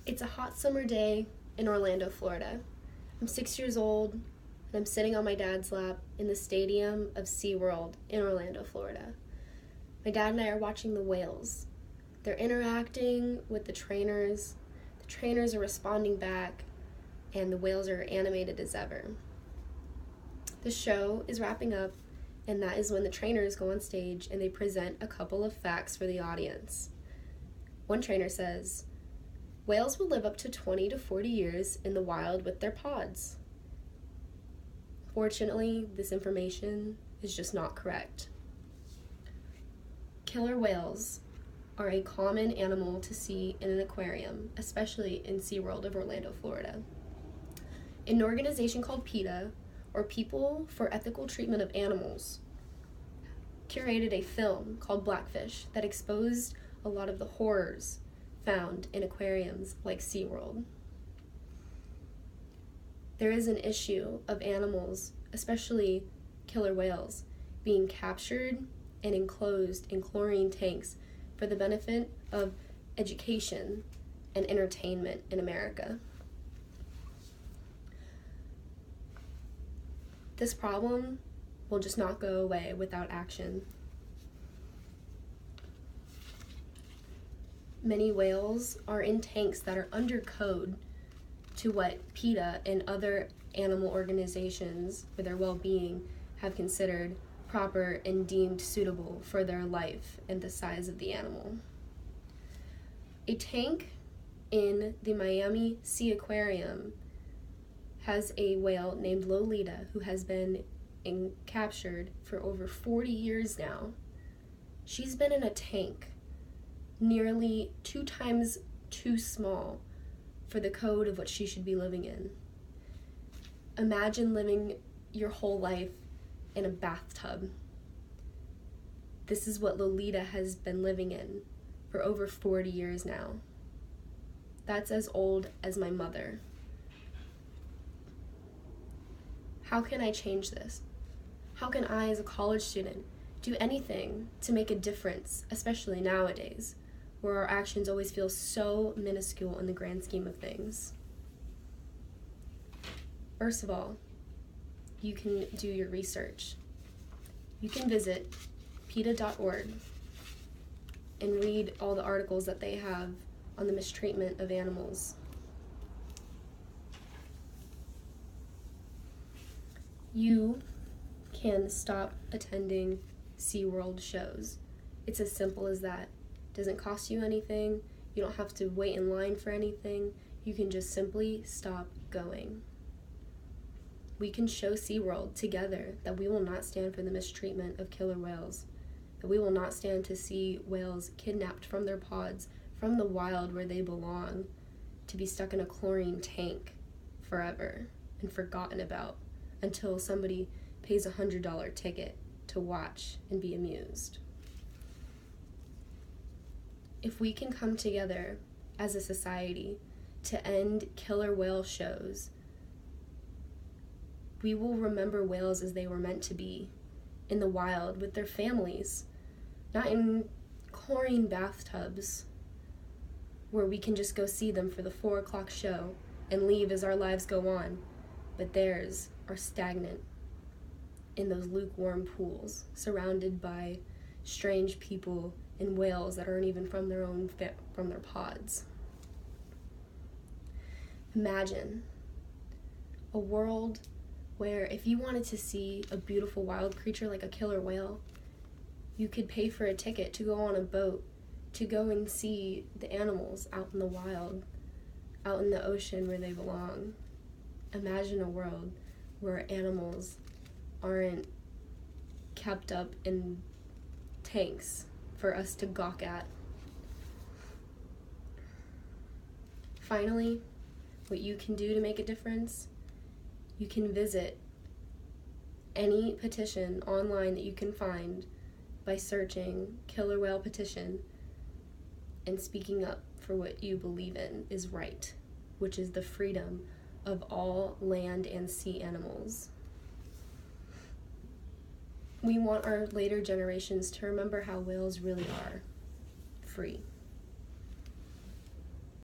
It's a hot summer day in Orlando, Florida. I'm 6 years old, and I'm sitting on my dad's lap in the stadium of SeaWorld in Orlando, Florida. My dad and I are watching the whales. They're interacting with the trainers are responding back, and the whales are animated as ever. The show is wrapping up, and that is when the trainers go on stage and they present a couple of facts for the audience. One trainer says, "Whales will live up to 20 to 40 years in the wild with their pods." Fortunately, this information is just not correct. Killer whales are a common animal to see in an aquarium, especially in SeaWorld of Orlando, Florida. An organization called PETA, or People for Ethical Treatment of Animals, curated a film called Blackfish that exposed a lot of the horrors found in aquariums like SeaWorld. There is an issue of animals, especially killer whales, being captured and enclosed in chlorine tanks for the benefit of education and entertainment in America. This problem will just not go away without action. Many whales are in tanks that are under code to what PETA and other animal organizations for their well-being have considered proper and deemed suitable for their life and the size of the animal. A tank in the Miami Sea Aquarium has a whale named Lolita who has been captured for over 40 years now. She's been in a tank nearly 2 times too small for the code of what she should be living in. Imagine living your whole life in a bathtub. This is what Lolita has been living in for over 40 years now. That's as old as my mother. How can I change this? How can I, as a college student, do anything to make a difference, especially nowadays, where our actions always feel so minuscule in the grand scheme of things? First of all, you can do your research. You can visit PETA.org and read all the articles that they have on the mistreatment of animals. You can stop attending SeaWorld shows. It's as simple as that. It doesn't cost you anything. You don't have to wait in line for anything. You can just simply stop going. We can show SeaWorld together that we will not stand for the mistreatment of killer whales, that we will not stand to see whales kidnapped from their pods, from the wild where they belong, to be stuck in a chlorine tank forever and forgotten about until somebody pays a $100 ticket to watch and be amused. If we can come together as a society to end killer whale shows, we will remember whales as they were meant to be, in the wild with their families, not in chlorine bathtubs where we can just go see them for the 4 o'clock show and leave as our lives go on, but theirs are stagnant in those lukewarm pools, surrounded by strange people and whales that aren't even from their pods. Imagine a world where if you wanted to see a beautiful wild creature like a killer whale, you could pay for a ticket to go on a boat to go and see the animals out in the wild, out in the ocean where they belong. Imagine a world where animals aren't kept up in tanks for us to gawk at. Finally, what you can do to make a difference, you can visit any petition online that you can find by searching Killer Whale Petition and speaking up for what you believe in is right, which is the freedom of all land and sea animals. We want our later generations to remember how whales really are free.